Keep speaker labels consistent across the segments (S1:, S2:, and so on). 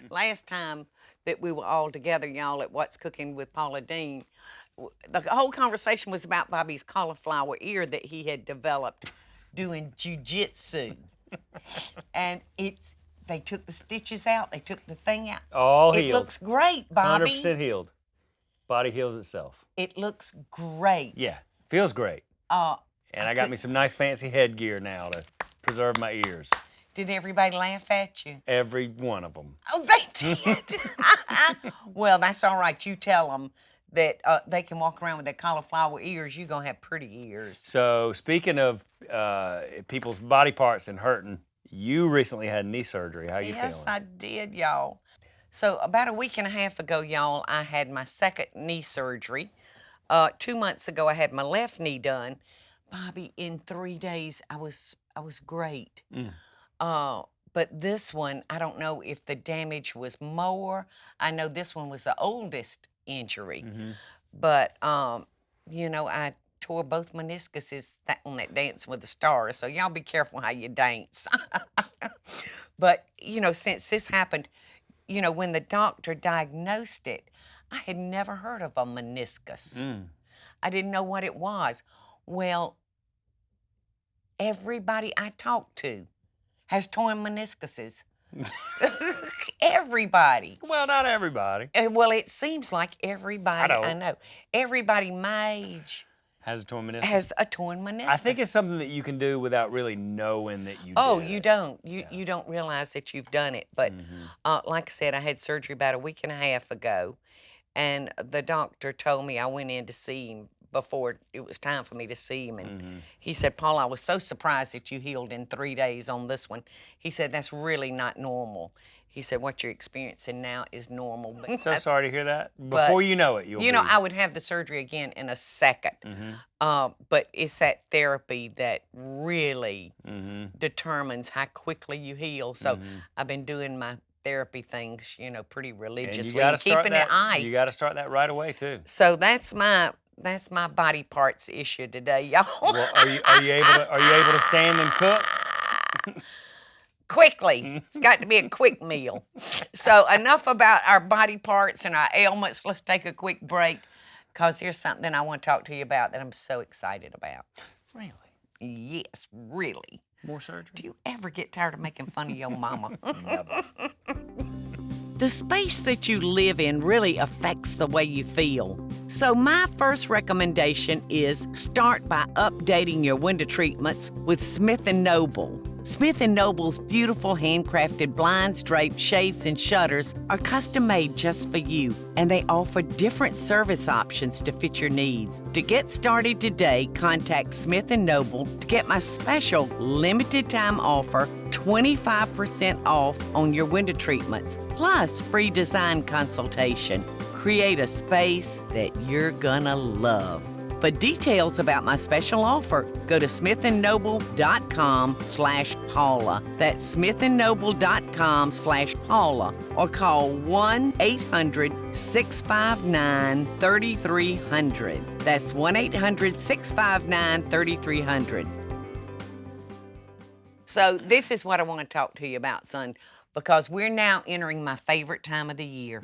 S1: last time that we were all together, y'all, at What's Cooking with Paula Deen, the whole conversation was about Bobby's cauliflower ear that he had developed doing jujitsu. And they took the stitches out, they took the thing out.
S2: All
S1: It
S2: healed.
S1: looks great, Bobby.
S2: 100% healed. Body heals itself.
S1: It looks great.
S2: Yeah, feels great. And I got me some nice fancy headgear now to preserve my ears.
S1: Did everybody laugh at you?
S2: Every one of them.
S1: Oh, they did. Well, that's all right. You tell them that they can walk around with their cauliflower ears. You're going to have pretty ears.
S2: So speaking of people's body parts and hurting, you recently had knee surgery. How you feeling?
S1: Yes, I did, y'all. So about a week and a half ago, y'all, I had my second knee surgery. 2 months ago, I had my left knee done. Bobby, in 3 days, I was great. But this one, I don't know if the damage was more. I know this one was the oldest injury. But, you know, I tore both meniscuses on that Dance with the Stars. So y'all be careful how you dance. But, you know, since this happened, you know, when the doctor diagnosed it, I had never heard of a meniscus. I didn't know what it was. Well, everybody I talked to has torn meniscuses. Everybody.
S2: Well, not everybody.
S1: Well, it seems like everybody I know. Everybody my age
S2: Has a torn meniscus?
S1: has a torn meniscus.
S2: I think it's something that you can do without really knowing that you
S1: Oh,
S2: did
S1: you
S2: it.
S1: don't. You don't realize that you've done it. But like I said, I had surgery about a week and a half ago, and the doctor told me, I went in to see him before it was time for me to see him, and he said, Paul, I was so surprised that you healed in 3 days on this one. He said, that's really not normal. He said, what you're experiencing now is normal. But
S2: I'm so sorry to hear that.
S1: but,
S2: Before you know it, you'll
S1: You know,
S2: be.
S1: I would have the surgery again in a second. But it's that therapy that really determines how quickly you heal. So I've been doing my therapy things, you know, pretty religiously.
S2: And you got to start
S1: keeping
S2: that.
S1: it iced.
S2: You got to start that right away too.
S1: So that's my body parts issue today, y'all.
S2: Well, are you able to stand and cook?
S1: Quickly. It's got to be a quick meal. So enough about our body parts and our ailments. Let's take a quick break, because here's something I want to talk to you about that I'm so excited about.
S2: Really?
S1: Yes, really.
S2: More surgery?
S1: Do you ever get tired of making fun of your mama?
S2: Never.
S1: The space that you live in really affects the way you feel. So my first recommendation is start by updating your window treatments with Smith & Noble. Smith & Noble's beautiful handcrafted blinds, drapes, shades, and shutters are custom made just for you, and they offer different service options to fit your needs. To get started today, contact Smith & Noble to get my special limited time offer, 25% off on your window treatments, plus free design consultation. Create a space that you're gonna love. For details about my special offer, go to smithandnoble.com/Paula. That's smithandnoble.com/Paula, or call 1-800-659-3300. That's 1-800-659-3300. So this is what I want to talk to you about, son, because we're now entering my favorite time of the year.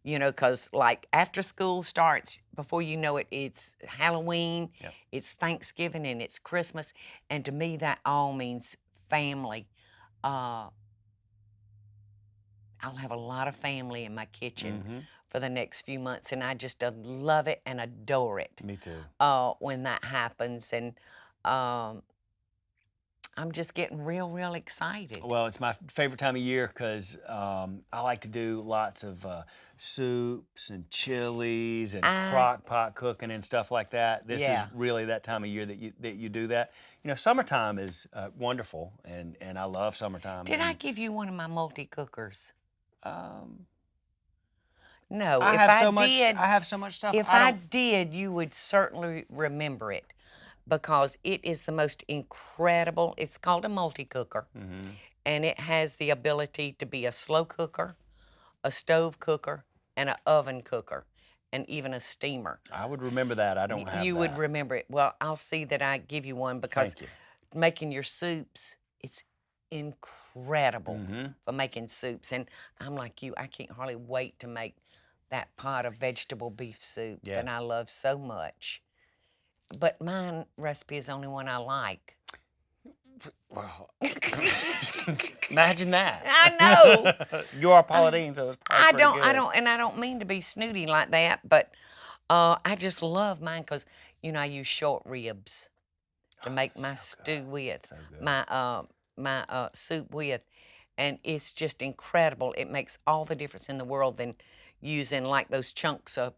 S1: You know, because like after school starts, before you know it, it's Halloween, it's Thanksgiving, and it's Christmas. And to me, that all means family. I'll have a lot of family in my kitchen for the next few months, and I just love it and adore it.
S2: Me too.
S1: When that happens, and I'm just getting real excited.
S2: Well, it's my favorite time of year because I like to do lots of soups and chilies and crock pot cooking and stuff like that. This is really that time of year that you do that. You know, summertime is wonderful, and I love summertime.
S1: Did I give you one of my multi-cookers? No.
S2: I
S1: If
S2: have
S1: I
S2: so much.
S1: did,
S2: I have so much stuff.
S1: if I did, you would certainly remember it, because it is the most incredible. It's called a multi-cooker, and it has the ability to be a slow cooker, a stove cooker, and an oven cooker, and even a steamer.
S2: I would remember that. I don't have
S1: You
S2: that.
S1: would remember it. Well, I'll see that I give you one, because
S2: Thank you.
S1: making your soups, it's incredible for making soups. And I'm like you, I can't hardly wait to make that pot of vegetable beef soup that I love so much. But my recipe is the only one I like.
S2: Wow. Imagine that.
S1: I know.
S2: You are Paula Deen, so it's probably pretty good.
S1: I don't mean to be snooty like that, but I just love mine because, you know, I use short ribs to make my stew with, my soup with, and it's just incredible. It makes all the difference in the world than using like those chunks of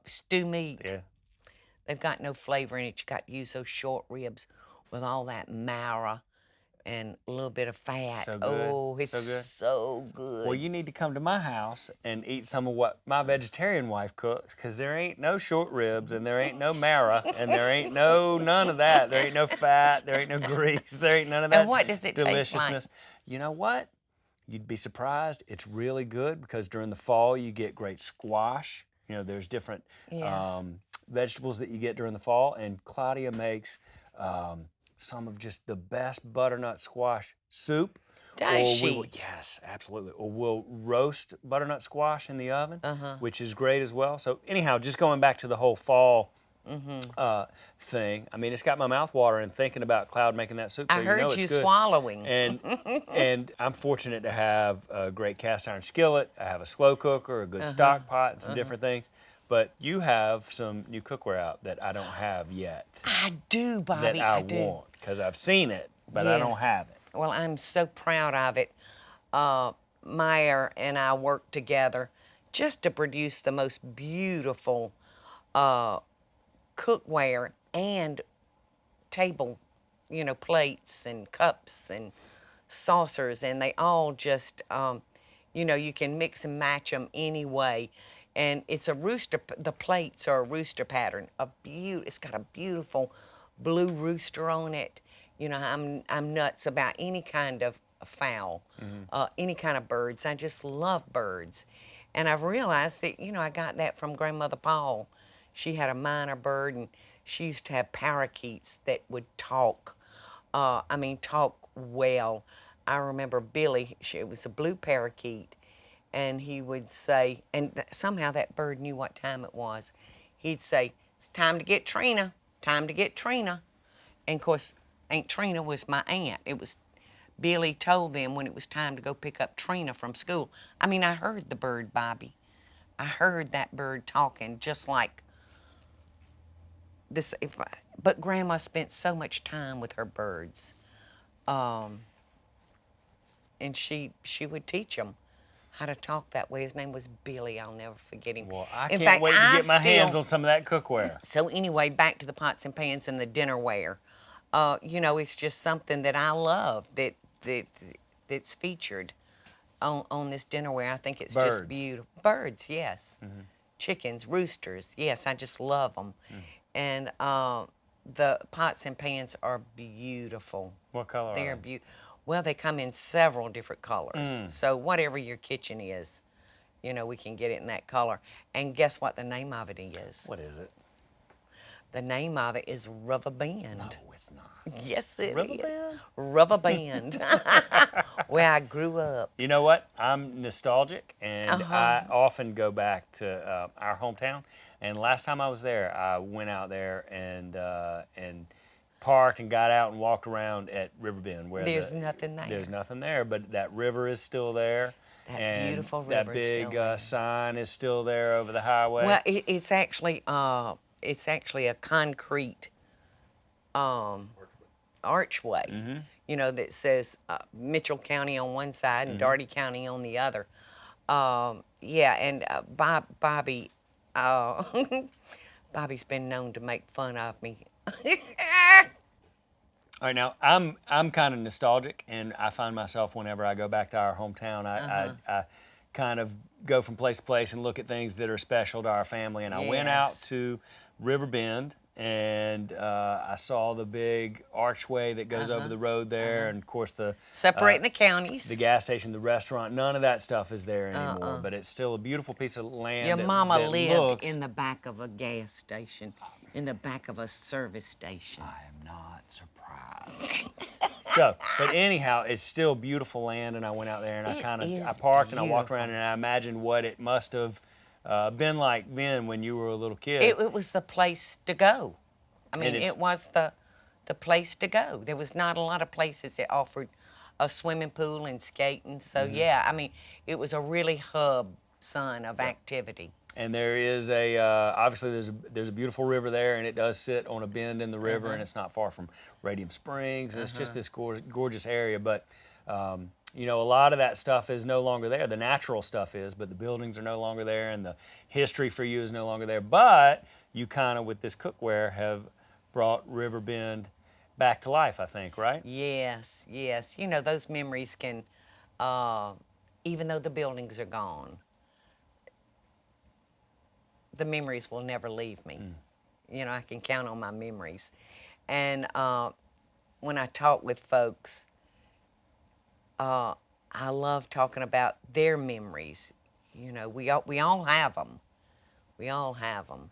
S1: stew meat.
S2: Yeah.
S1: They've got no flavor in it. You got to use those short ribs with all that marrow and a little bit of fat.
S2: So good.
S1: Oh, it's so good.
S2: Well, you need to come to my house and eat some of what my vegetarian wife cooks, because there ain't no short ribs, and there ain't no marrow, and there ain't none of that. There ain't no fat, there ain't no grease, there ain't none of that.
S1: And what does it taste like?
S2: You know what? You'd be surprised. It's really good, because during the fall you get great squash. You know, there's different vegetables that you get during the fall, and Claudia makes some of just the best butternut squash soup.
S1: Does she?
S2: Yes, absolutely. Or we'll roast butternut squash in the oven, which is great as well. So anyhow, just going back to the whole fall thing, I mean, it's got my mouth watering thinking about Cloud making that soup. So
S1: I heard
S2: you know it's good.
S1: swallowing.
S2: And I'm fortunate to have a great cast iron skillet. I have a slow cooker, a good stock pot, and some different things. But you have some new cookware out that I don't have yet.
S1: I do, Bobby.
S2: That I want, because I've seen it, but I don't have it.
S1: Well, I'm so proud of it. Meyer and I worked together just to produce the most beautiful cookware and table, you know, plates and cups and saucers, and they all just, you know, you can mix and match them any way. And it's a rooster, the plates are a rooster pattern. It's got a beautiful blue rooster on it. You know, I'm nuts about any kind of fowl, any kind of birds. I just love birds. And I've realized that, you know, I got that from Grandmother Paul. She had a minor bird, and she used to have parakeets that would talk. I mean, talk well. I remember Billy, it was a blue parakeet, and he would say, and somehow that bird knew what time it was. He'd say, "It's time to get Trina, time to get Trina." And of course, Aunt Trina was my aunt. It was, Billy told them when it was time to go pick up Trina from school. I mean, I heard the bird, Bobby. I heard that bird talking just like this. But Grandma spent so much time with her birds. And she would teach them how to talk that way. His name was Billy. I'll never forget him.
S2: Well, I can't wait to get my hands on some of that cookware.
S1: So anyway, back to the pots and pans and the dinnerware. You know, it's just something that I love that's featured on this dinnerware. I think it's just beautiful. Birds, yes. Chickens, roosters, yes. I just love them. And the pots and pans are beautiful.
S2: What color
S1: They're
S2: are they?
S1: beautiful. Well, they come in several different colors. So whatever your kitchen is, you know, we can get it in that color. And guess what the name of it is?
S2: What is it?
S1: The name of it is Rubber Band.
S2: No, it's not.
S1: Yes, it is.
S2: Rubber Band?
S1: Rubber Band. Where I grew up.
S2: You know what? I'm nostalgic, and I often go back to our hometown. And last time I was there, I went out there and parked and got out and walked around at Riverbend. Where
S1: There's nothing there.
S2: There's nothing there, but that river is still there.
S1: That beautiful river.
S2: That big sign is still there over the highway.
S1: Well, it's actually a concrete archway. You know, that says Mitchell County on one side and Dougherty County on the other. Yeah, and Bobby, Bobby's been known to make fun of me.
S2: All right, now I'm kind of nostalgic, and I find myself whenever I go back to our hometown, I kind of go from place to place and look at things that are special to our family. And I went out to Riverbend, and I saw the big archway that goes over the road there, and of course the
S1: separating the counties.
S2: The gas station, the restaurant, none of that stuff is there anymore. But it's still a beautiful piece of land.
S1: Your mama lived
S2: looks
S1: in the back of a gas station, in the back of a service station.
S2: I am not surprised. So, but anyhow, it's still beautiful land, and I went out there and I parked and I walked around and I imagined what it must have been like then when you were a little kid.
S1: It was the place to go. I mean, it was the place to go. There was not a lot of places that offered a swimming pool and skating. So yeah, I mean, it was a really hub, son, of activity.
S2: And there is a obviously there's a beautiful river there, and it does sit on a bend in the river, and it's not far from Radium Springs. And it's just this gorgeous area. But you know, a lot of that stuff is no longer there. The natural stuff is, but the buildings are no longer there, and the history for you is no longer there. But you kind of, with this cookware, have brought River Bend back to life, I think, right?
S1: Yes, yes. You know, those memories can, even though the buildings are gone, the memories will never leave me. You know, I can count on my memories. And when I talk with folks, I love talking about their memories. You know, we all have them. We all have them.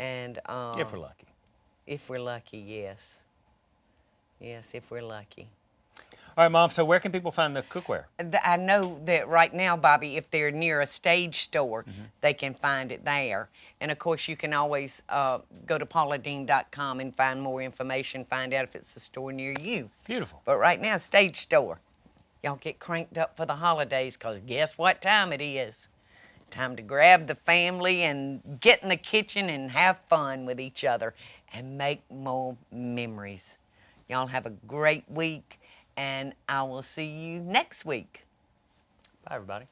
S1: And
S2: if we're lucky.
S1: If we're lucky, yes. Yes, if we're lucky.
S2: All right, Mom, so where can people find the cookware?
S1: I know that right now, Bobby, if they're near a stage store, they can find it there. And, of course, you can always go to pauladeen.com and find more information, find out if it's a store near you.
S2: Beautiful.
S1: But right now, stage store. Y'all get cranked up for the holidays, because guess what time it is? Time to grab the family and get in the kitchen and have fun with each other and make more memories. Y'all have a great week, and I will see you next week.
S2: Bye, everybody.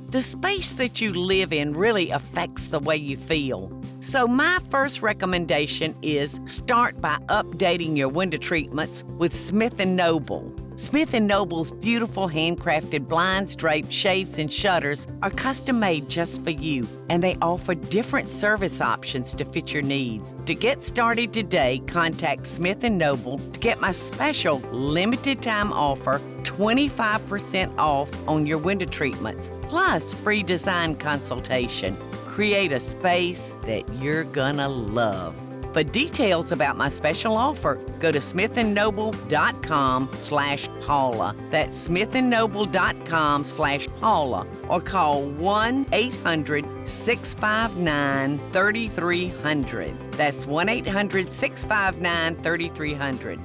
S1: The space that you live in really affects the way you feel. So my first recommendation is start by updating your window treatments with Smith & Noble. Smith & Noble's beautiful handcrafted blinds, drapes, shades, and shutters are custom made just for you, and they offer different service options to fit your needs. To get started today, contact Smith & Noble to get my special limited time offer, 25% off on your window treatments, plus free design consultation. Create a space that you're gonna love. For details about my special offer, go to smithandnoble.com/Paula. That's smithandnoble.com/Paula, or call 1-800-659-3300. That's 1-800-659-3300.